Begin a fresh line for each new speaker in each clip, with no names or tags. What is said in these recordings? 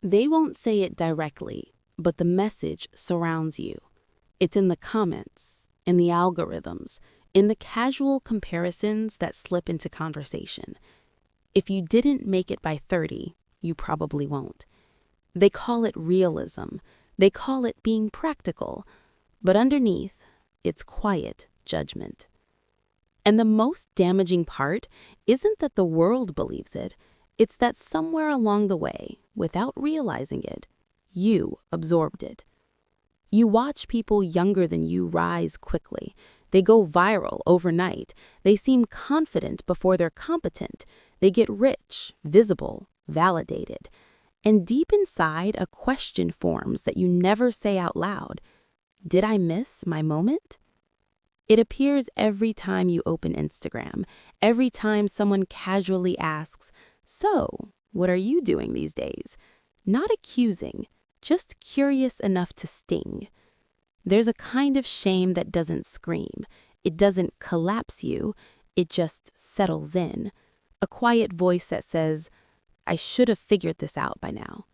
They won't say it directly, but the message surrounds you. It's in the comments, in the algorithms, in the casual comparisons that slip into conversation. If you didn't make it by 30, you probably won't. They call it realism. They call it being practical. But underneath, it's quiet judgment. And the most damaging part isn't that the world believes it. It's that somewhere along the way, without realizing it, you absorbed it. You watch people younger than you rise quickly. They go viral overnight. They seem confident before they're competent. They get rich, visible, validated. And deep inside, a question forms that you never say out loud. Did I miss my moment? It appears every time you open Instagram, every time someone casually asks, "So, what are you doing these days?" Not accusing, just curious enough to sting. There's a kind of shame that doesn't scream. It doesn't collapse you. It just settles in. A quiet voice that says, "I should have figured this out by now."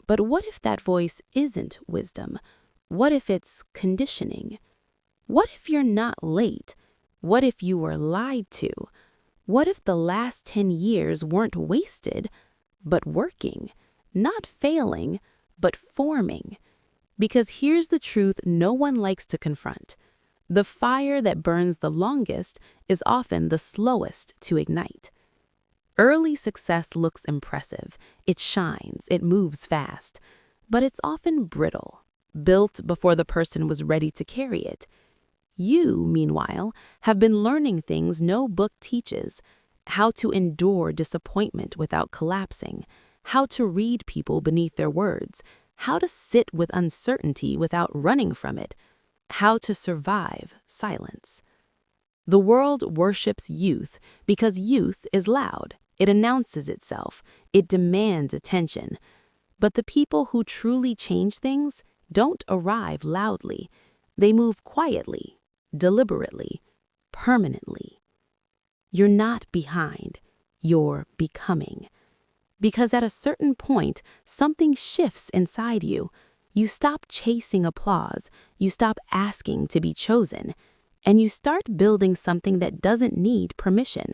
But what if that voice isn't wisdom? What if it's conditioning? What if you're not late? What if you were lied to? What if the last 10 years weren't wasted, but working? Not failing, but forming? Because here's the truth no one likes to confront. The fire that burns the longest is often the slowest to ignite. Early success looks impressive. It shines, it moves fast, but it's often brittle, built before the person was ready to carry it. You, meanwhile, have been learning things no book teaches: how to endure disappointment without collapsing, how to read people beneath their words, how to sit with uncertainty without running from it, how to survive silence. The world worships youth because youth is loud. It announces itself. It demands attention. But the people who truly change things don't arrive loudly. They move quietly, deliberately, permanently. You're not behind. You're becoming. Because at a certain point, something shifts inside you. You stop chasing applause. You stop asking to be chosen. And you start building something that doesn't need permission,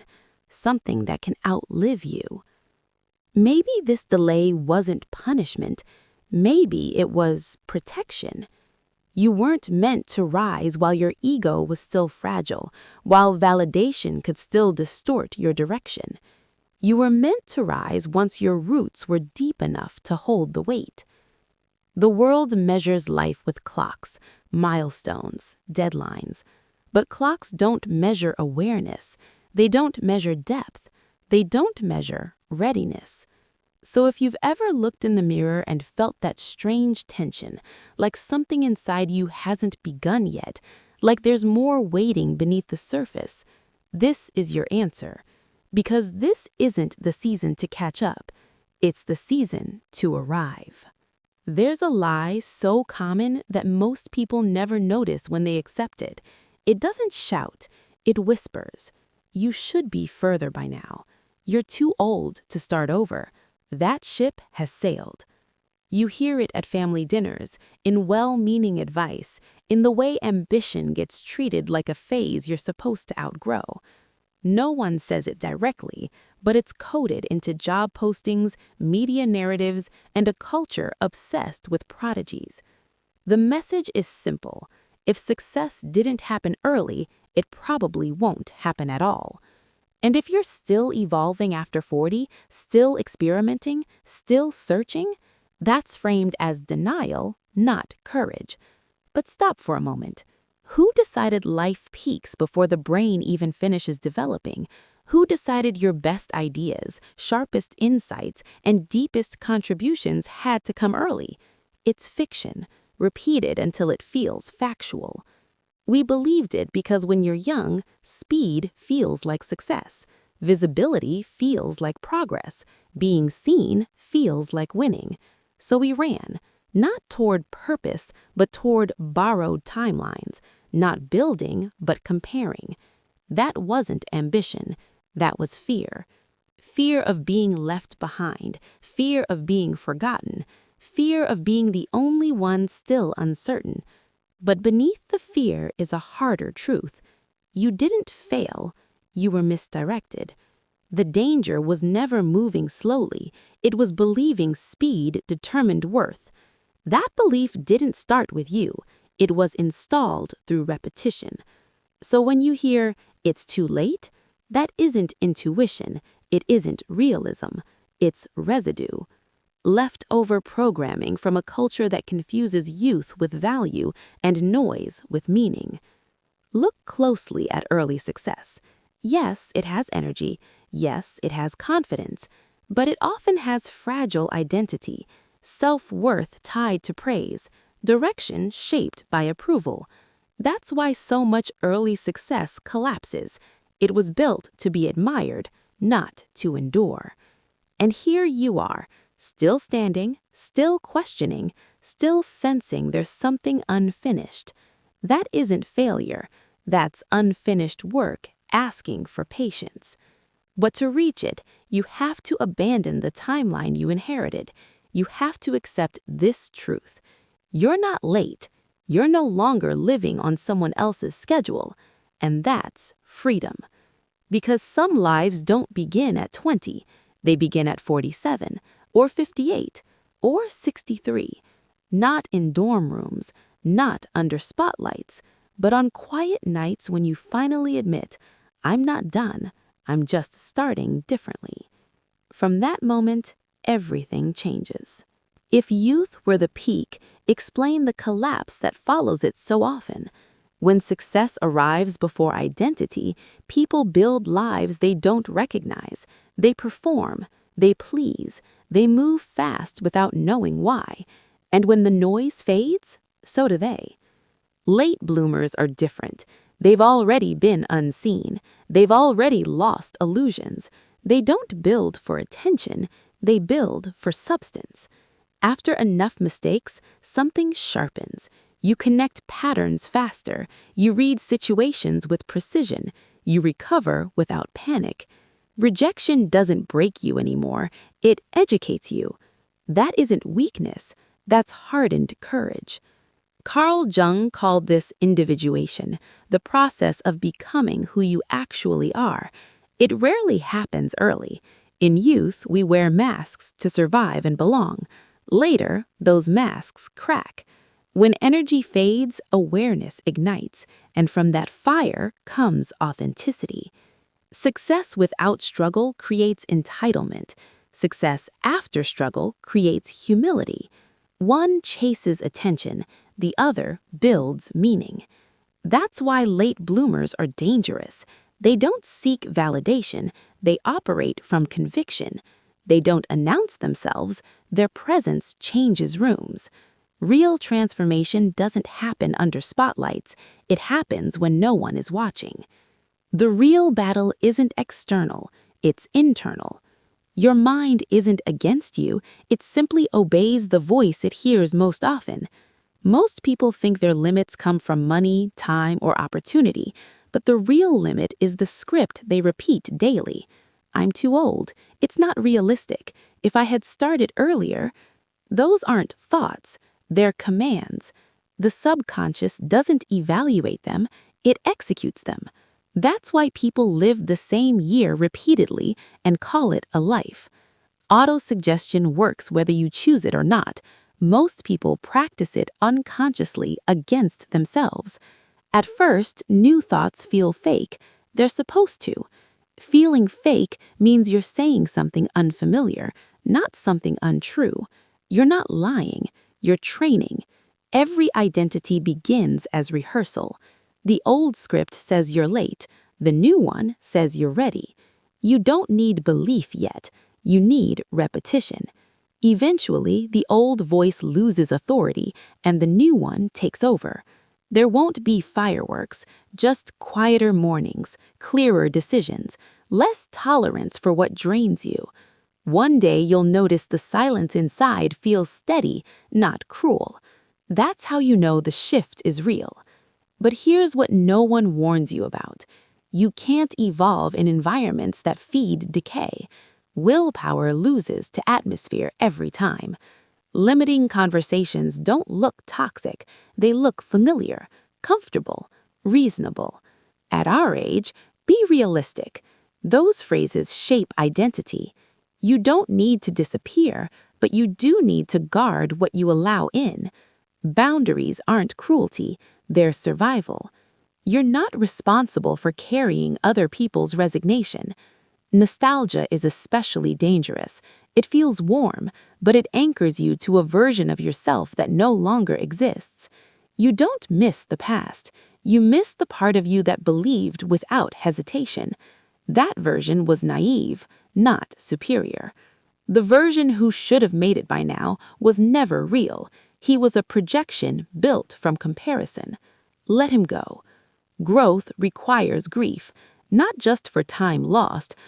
something that can outlive you. Maybe this delay wasn't punishment. Maybe it was protection. You weren't meant to rise while your ego was still fragile, while validation could still distort your direction. You were meant to rise once your roots were deep enough to hold the weight. The world measures life with clocks, milestones, deadlines. But clocks don't measure awareness. They don't measure depth. They don't measure readiness. So if you've ever looked in the mirror and felt that strange tension, like something inside you hasn't begun yet, like there's more waiting beneath the surface, this is your answer. Because this isn't the season to catch up. It's the season to arrive. There's a lie so common that most people never notice when they accept it. It doesn't shout, it whispers. You should be further by now. You're too old to start over. That ship has sailed. You hear it at family dinners, in well-meaning advice, in the way ambition gets treated like a phase you're supposed to outgrow. No one says it directly, but it's coded into job postings, media narratives, and a culture obsessed with prodigies. The message is simple. If success didn't happen early, it probably won't happen at all. And if you're still evolving after 40, still experimenting, still searching, that's framed as denial, not courage. But stop for a moment. Who decided life peaks before the brain even finishes developing? Who decided your best ideas, sharpest insights, and deepest contributions had to come early? It's fiction, repeated until it feels factual. We believed it because when you're young, speed feels like success. Visibility feels like progress. Being seen feels like winning. So we ran, not toward purpose, but toward borrowed timelines, not building, but comparing. That wasn't ambition. That was fear. fear of being left behind, fear of being forgotten, fear of being the only one still uncertain. But beneath the fear is a harder truth. You didn't fail, you were misdirected. The danger was never moving slowly, it was believing speed determined worth. That belief didn't start with you, it was installed through repetition. So when you hear, "It's too late," that isn't intuition, it isn't realism, it's residue. Leftover programming from a culture that confuses youth with value and noise with meaning. Look closely at early success. Yes, it has energy. Yes, it has confidence. But it often has fragile identity, self-worth tied to praise, direction shaped by approval. That's why so much early success collapses. It was built to be admired, not to endure. And here you are, still standing, still questioning, still sensing there's something unfinished. That isn't failure. That's unfinished work asking for patience. But to reach it, you have to abandon the timeline you inherited. You have to accept this truth. You're not late. You're no longer living on someone else's schedule. And that's freedom. Because some lives don't begin at 20. They begin at 47, or 58, or 63. Not in dorm rooms, not under spotlights, but on quiet nights when you finally admit, "I'm not done, I'm just starting differently." From that moment, everything changes. If youth were the peak, explain the collapse that follows it so often. When success arrives before identity, people build lives they don't recognize. They perform, they please, they move fast without knowing why. And when the noise fades, so do they. Late bloomers are different. They've already been unseen. They've already lost illusions. They don't build for attention, they build for substance. After enough mistakes, something sharpens. You connect patterns faster. You read situations with precision. You recover without panic. Rejection doesn't break you anymore. It educates you. That isn't weakness. That's hardened courage. Carl Jung called this individuation, the process of becoming who you actually are. It rarely happens early. In youth, we wear masks to survive and belong. Later, those masks crack. When energy fades, awareness ignites, and from that fire comes authenticity. Success without struggle creates entitlement. Success after struggle creates humility. One chases attention, the other builds meaning. That's why late bloomers are dangerous. They don't seek validation, they operate from conviction. They don't announce themselves, their presence changes rooms. Real transformation doesn't happen under spotlights, it happens when no one is watching. The real battle isn't external, it's internal. Your mind isn't against you, it simply obeys the voice it hears most often. Most people think their limits come from money, time, or opportunity, but the real limit is the script they repeat daily. "I'm too old. It's not realistic. If I had started earlier." Those aren't thoughts, they're commands. The subconscious doesn't evaluate them, it executes them. That's why people live the same year repeatedly and call it a life. Autosuggestion works whether you choose it or not. Most people practice it unconsciously against themselves. At first, new thoughts feel fake. They're supposed to. Feeling fake means you're saying something unfamiliar, not something untrue. You're not lying, you're training. Every identity begins as rehearsal. The old script says you're late, the new one says you're ready. You don't need belief yet, you need repetition. Eventually, the old voice loses authority and the new one takes over. There won't be fireworks, just quieter mornings, clearer decisions, less tolerance for what drains you. One day you'll notice the silence inside feels steady, not cruel. That's how you know the shift is real. But here's what no one warns you about. You can't evolve in environments that feed decay. Willpower loses to atmosphere every time. Limiting conversations don't look toxic, they look familiar, comfortable, reasonable. At our age, be realistic. Those phrases shape identity. You don't need to disappear, but you do need to guard what you allow in. Boundaries aren't cruelty, they're survival. You're not responsible for carrying other people's resignation. Nostalgia is especially dangerous. It feels warm, but it anchors you to a version of yourself that no longer exists. You don't miss the past. You miss the part of you that believed without hesitation. That version was naive, not superior. The version who should have made it by now was never real. He was a projection built from comparison. Let him go. Growth requires grief, not just for time lost,